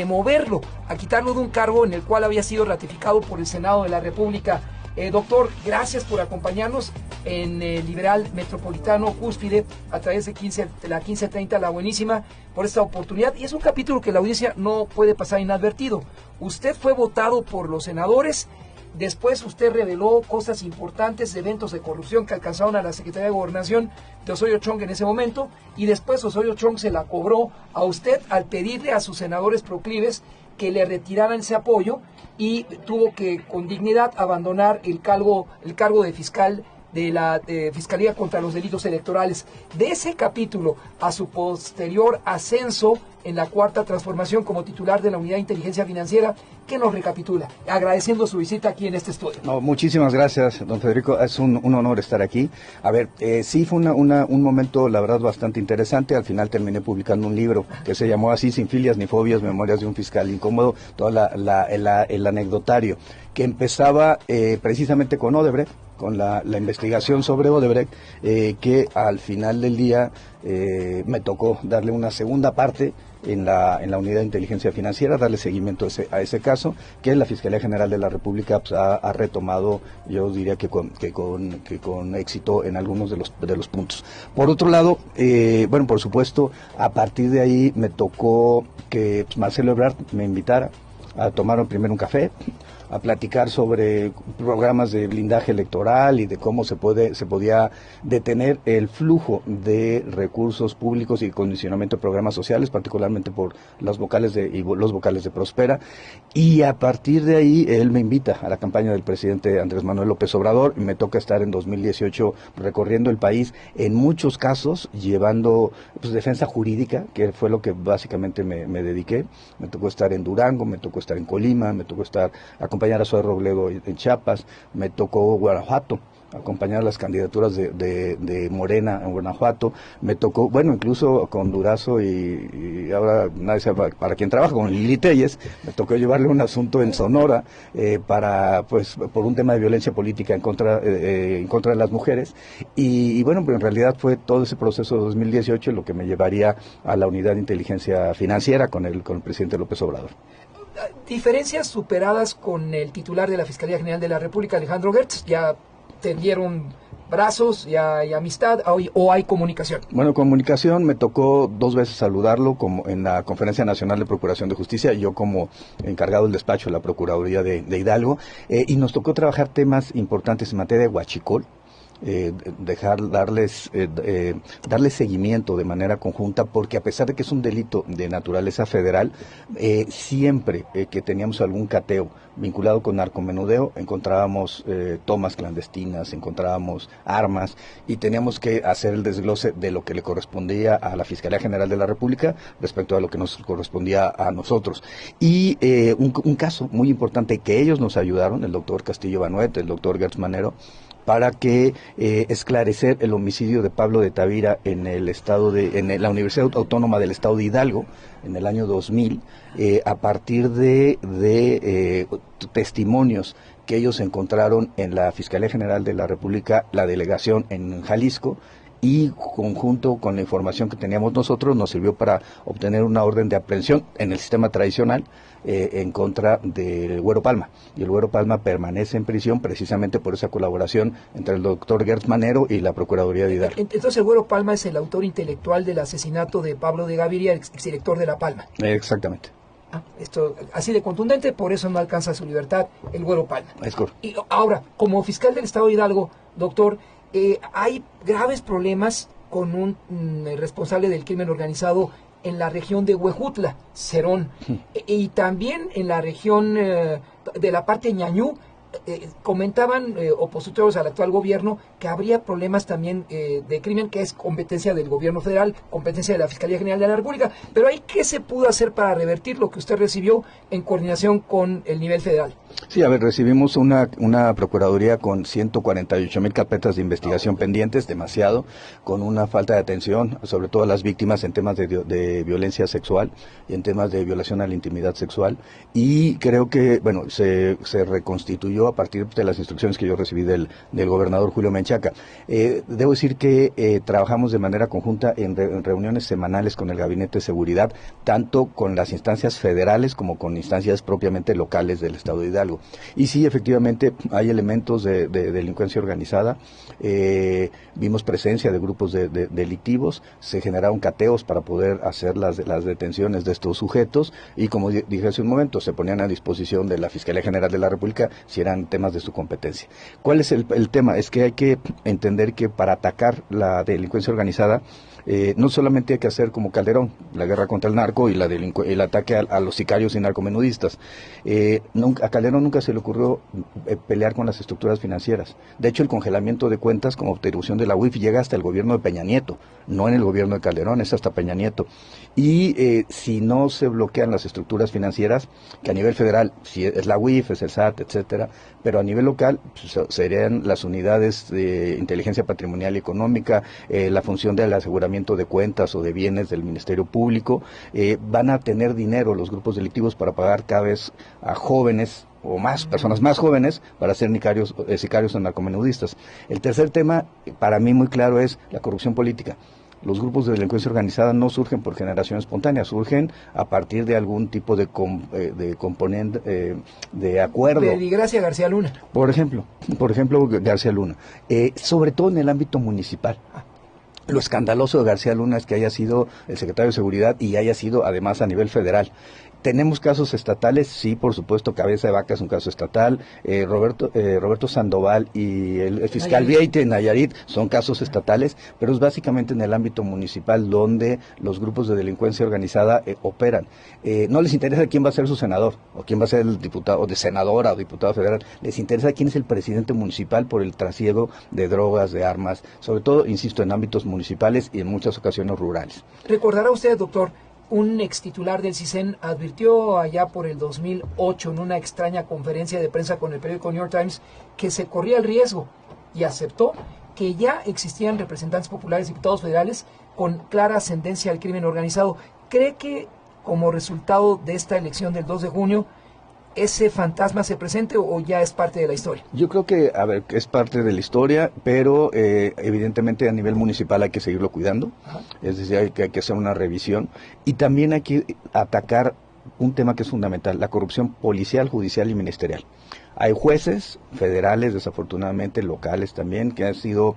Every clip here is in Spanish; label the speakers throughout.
Speaker 1: removerlo, a quitarlo de un cargo en el cual había sido ratificado por el Senado de la República. Doctor, gracias por acompañarnos en el Liberal Metropolitano Cúspide a través de la 1530, La Buenísima, por esta oportunidad. Y es un capítulo que la audiencia no puede pasar inadvertido. Usted fue votado por los senadores, después usted reveló cosas importantes, eventos de corrupción que alcanzaron a la Secretaría de Gobernación de Osorio Chong en ese momento, y después Osorio Chong se la cobró a usted al pedirle a sus senadores proclives que le retiraran ese apoyo, y tuvo que con dignidad abandonar el cargo de fiscal de la Fiscalía contra los Delitos Electorales. De ese capítulo a su posterior ascenso en la Cuarta Transformación como titular de la Unidad de Inteligencia Financiera, ¿qué nos recapitula? Agradeciendo su visita aquí en este estudio.
Speaker 2: No, muchísimas gracias, don Federico. Es un honor estar aquí. A ver, sí fue un momento, la verdad, bastante interesante. Al final terminé publicando un libro que se llamó así, Sin filias ni fobias, Memorias de un fiscal incómodo, todo el anecdotario, que empezaba precisamente con Odebrecht, con la investigación sobre Odebrecht, que al final del día me tocó darle una segunda parte en la Unidad de Inteligencia Financiera, darle seguimiento a ese caso, que la Fiscalía General de la República pues, ha retomado, yo diría que con éxito en algunos de los puntos. Por otro lado, bueno, por supuesto, a partir de ahí me tocó que pues, Marcelo Ebrard me invitara a tomar primero un café, a platicar sobre programas de blindaje electoral y de cómo se podía detener el flujo de recursos públicos y condicionamiento de programas sociales, particularmente por los vocales de Prospera. Y a partir de ahí él me invita a la campaña del presidente Andrés Manuel López Obrador, y me toca estar en 2018 recorriendo el país, en muchos casos llevando pues, defensa jurídica, que fue lo que básicamente me dediqué. Me tocó estar en Durango, me tocó estar en Colima, me tocó acompañar a Zoe Robledo en Chiapas, me tocó Guanajuato, acompañar las candidaturas de Morena en Guanajuato, me tocó, bueno, incluso con Durazo y ahora nadie sabe para quién trabaja, con Lili Telles, me tocó llevarle un asunto en Sonora por un tema de violencia política en contra de las mujeres, y bueno, pues en realidad fue todo ese proceso de 2018 lo que me llevaría a la Unidad de Inteligencia Financiera con el presidente López Obrador.
Speaker 1: Diferencias superadas con el titular de la Fiscalía General de la República, Alejandro Gertz, ya tendieron brazos, ya hay amistad o hay comunicación.
Speaker 2: Bueno, comunicación, me tocó 2 veces saludarlo como en la Conferencia Nacional de Procuración de Justicia, yo como encargado del despacho de la Procuraduría de Hidalgo, y nos tocó trabajar temas importantes en materia de huachicol, darle seguimiento de manera conjunta, porque a pesar de que es un delito de naturaleza federal, siempre que teníamos algún cateo vinculado con narcomenudeo, encontrábamos tomas clandestinas, encontrábamos armas, y teníamos que hacer el desglose de lo que le correspondía a la Fiscalía General de la República respecto a lo que nos correspondía a nosotros. Y un caso muy importante que ellos nos ayudaron, el doctor Castillo Banuet, el doctor Gertz Manero, para que esclarecer el homicidio de Pablo de Tavira en la Universidad Autónoma del Estado de Hidalgo en el año 2000, a partir de testimonios que ellos encontraron en la Fiscalía General de la República, la delegación en Jalisco, y conjunto con la información que teníamos nosotros nos sirvió para obtener una orden de aprehensión en el sistema tradicional en contra del Güero Palma, y el Güero Palma permanece en prisión precisamente por esa colaboración entre el doctor Gertz Manero y la Procuraduría de Hidalgo.
Speaker 1: Entonces el Güero Palma es el autor intelectual del asesinato de Pablo de Gaviria, exdirector de La Palma.
Speaker 2: Exactamente.
Speaker 1: Esto así de contundente, por eso no alcanza su libertad el Güero Palma.
Speaker 2: Es correcto.
Speaker 1: Y ahora, como fiscal del Estado de Hidalgo, doctor, hay graves problemas con un responsable del crimen organizado en la región de Huejutla, Cerón, y también en la región de la parte Ñañú. Comentaban opositores al actual gobierno que habría problemas también de crimen, que es competencia del gobierno federal, competencia de la Fiscalía General de la República. Pero ¿qué se pudo hacer para revertir lo que usted recibió en coordinación con el nivel federal?
Speaker 2: Sí, a ver, recibimos una procuraduría con 148,000 carpetas de investigación pendientes, demasiado, con una falta de atención, sobre todo a las víctimas en temas de violencia sexual y en temas de violación a la intimidad sexual. Y creo que, bueno, se reconstituyó a partir de las instrucciones que yo recibí del gobernador Julio Menchaca. Debo decir que trabajamos de manera conjunta en reuniones semanales con el Gabinete de Seguridad, tanto con las instancias federales como con instancias propiamente locales del Estado de Hidalgo. Y sí, efectivamente, hay elementos de delincuencia organizada. Vimos presencia de grupos delictivos, se generaron cateos para poder hacer las detenciones de estos sujetos y, como dije hace un momento, se ponían a disposición de la Fiscalía General de la República si eran temas de su competencia. ¿Cuál es el tema? Es que hay que entender que para atacar la delincuencia organizada, no solamente hay que hacer como Calderón, la guerra contra el narco y el ataque a los sicarios y narcomenudistas. A Calderón nunca se le ocurrió pelear con las estructuras financieras. De hecho, el congelamiento de cuentas como atribución de la UIF llega hasta el gobierno de Peña Nieto, no en el gobierno de Calderón, es hasta Peña Nieto. Y si no se bloquean las estructuras financieras, que a nivel federal si es la UIF, es el SAT, etcétera, pero a nivel local pues, serían las unidades de inteligencia patrimonial y económica, la función del aseguramiento de cuentas o de bienes del Ministerio Público, van a tener dinero los grupos delictivos para pagar cada vez a jóvenes o más, personas más jóvenes para ser sicarios o narcomenudistas. El tercer tema, para mí muy claro, es la corrupción política. Los grupos de delincuencia organizada no surgen por generación espontánea, surgen a partir de algún tipo de componente, de acuerdo.
Speaker 1: Gracia García Luna.
Speaker 2: Por ejemplo, García Luna. Sobre todo en el ámbito municipal. Lo escandaloso de García Luna es que haya sido el secretario de Seguridad y haya sido además a nivel federal. ¿Tenemos casos estatales? Sí, por supuesto, Cabeza de Vaca es un caso estatal, Roberto Sandoval y el fiscal Vieite en Nayarit son casos estatales, pero es básicamente en el ámbito municipal donde los grupos de delincuencia organizada operan. No les interesa quién va a ser su senador, o quién va a ser el diputado, o de senadora o diputado federal, les interesa quién es el presidente municipal por el trasiego de drogas, de armas, sobre todo, insisto, en ámbitos municipales y en muchas ocasiones rurales.
Speaker 1: ¿Recordará usted, doctor? Un ex titular del CISEN advirtió allá por el 2008 en una extraña conferencia de prensa con el periódico New York Times que se corría el riesgo y aceptó que ya existían representantes populares, diputados federales con clara ascendencia al crimen organizado. ¿Cree que como resultado de esta elección del 2 de junio ese fantasma se presente o ya es parte de la historia?
Speaker 2: Yo creo que, es parte de la historia, pero evidentemente a nivel municipal hay que seguirlo cuidando. Ajá. Es decir, hay que hacer una revisión y también hay que atacar un tema que es fundamental, la corrupción policial, judicial y ministerial. Hay jueces federales, desafortunadamente locales también, que han sido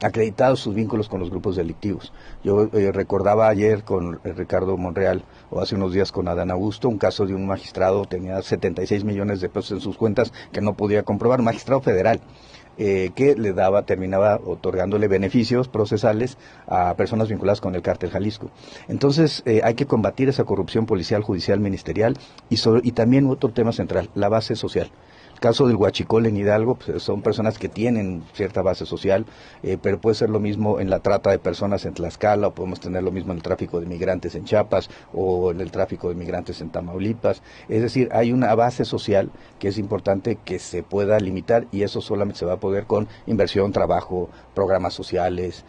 Speaker 2: acreditados sus vínculos con los grupos delictivos. Yo recordaba ayer con Ricardo Monreal, o hace unos días con Adán Augusto, un caso de un magistrado, tenía 76 millones de pesos en sus cuentas que no podía comprobar, un magistrado federal. Que terminaba otorgándole beneficios procesales a personas vinculadas con el cártel Jalisco. Entonces hay que combatir esa corrupción policial, judicial, ministerial y también otro tema central, la base social. El caso del huachicol en Hidalgo, pues, son personas que tienen cierta base social, pero puede ser lo mismo en la trata de personas en Tlaxcala, o podemos tener lo mismo en el tráfico de migrantes en Chiapas, o en el tráfico de migrantes en Tamaulipas. Es decir, hay una base social que es importante que se pueda limitar, y eso solamente se va a poder con inversión, trabajo, programas sociales,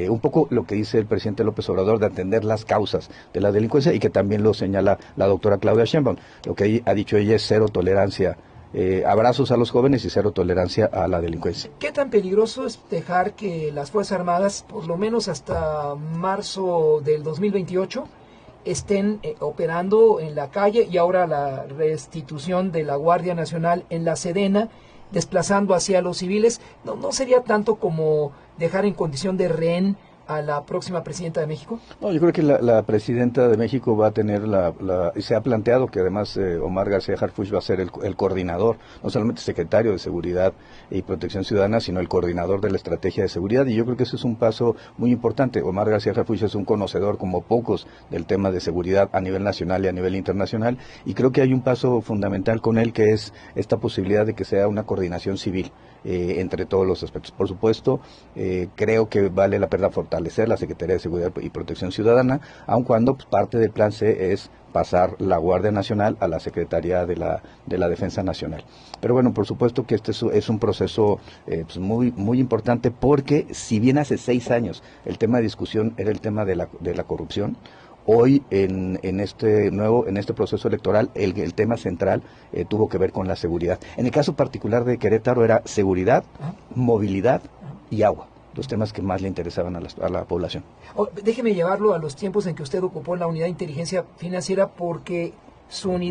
Speaker 2: un poco lo que dice el presidente López Obrador de atender las causas de la delincuencia, y que también lo señala la doctora Claudia Sheinbaum. Lo que ha dicho ella es cero tolerancia, abrazos a los jóvenes y cero tolerancia a la delincuencia.
Speaker 1: ¿Qué tan peligroso es dejar que las Fuerzas Armadas, por lo menos hasta marzo del 2028, estén operando en la calle, y ahora la restitución de la Guardia Nacional en la Sedena, desplazando hacia los civiles? ¿No sería tanto como dejar en condición de rehén a la próxima presidenta de México?
Speaker 2: No, yo creo que la presidenta de México va a tener y se ha planteado que además Omar García Harfuch va a ser el coordinador, no solamente secretario de Seguridad y Protección Ciudadana, sino el coordinador de la estrategia de seguridad, y yo creo que ese es un paso muy importante. Omar García Harfuch es un conocedor como pocos del tema de seguridad a nivel nacional y a nivel internacional, y creo que hay un paso fundamental con él, que es esta posibilidad de que sea una coordinación civil. entre todos los aspectos. Por supuesto, creo que vale la pena fortalecer la Secretaría de Seguridad y Protección Ciudadana, aun cuando pues, parte del plan C es pasar la Guardia Nacional a la Secretaría de la Defensa Nacional. Pero bueno, por supuesto que este es un proceso pues muy importante, porque si bien hace 6 años el tema de discusión era el tema de la corrupción, hoy en este proceso electoral el tema central tuvo que ver con la seguridad. En el caso particular de Querétaro era seguridad, movilidad y agua, los temas que más le interesaban a la población.
Speaker 1: Déjeme llevarlo a los tiempos en que usted ocupó en la Unidad de Inteligencia Financiera, porque su unidad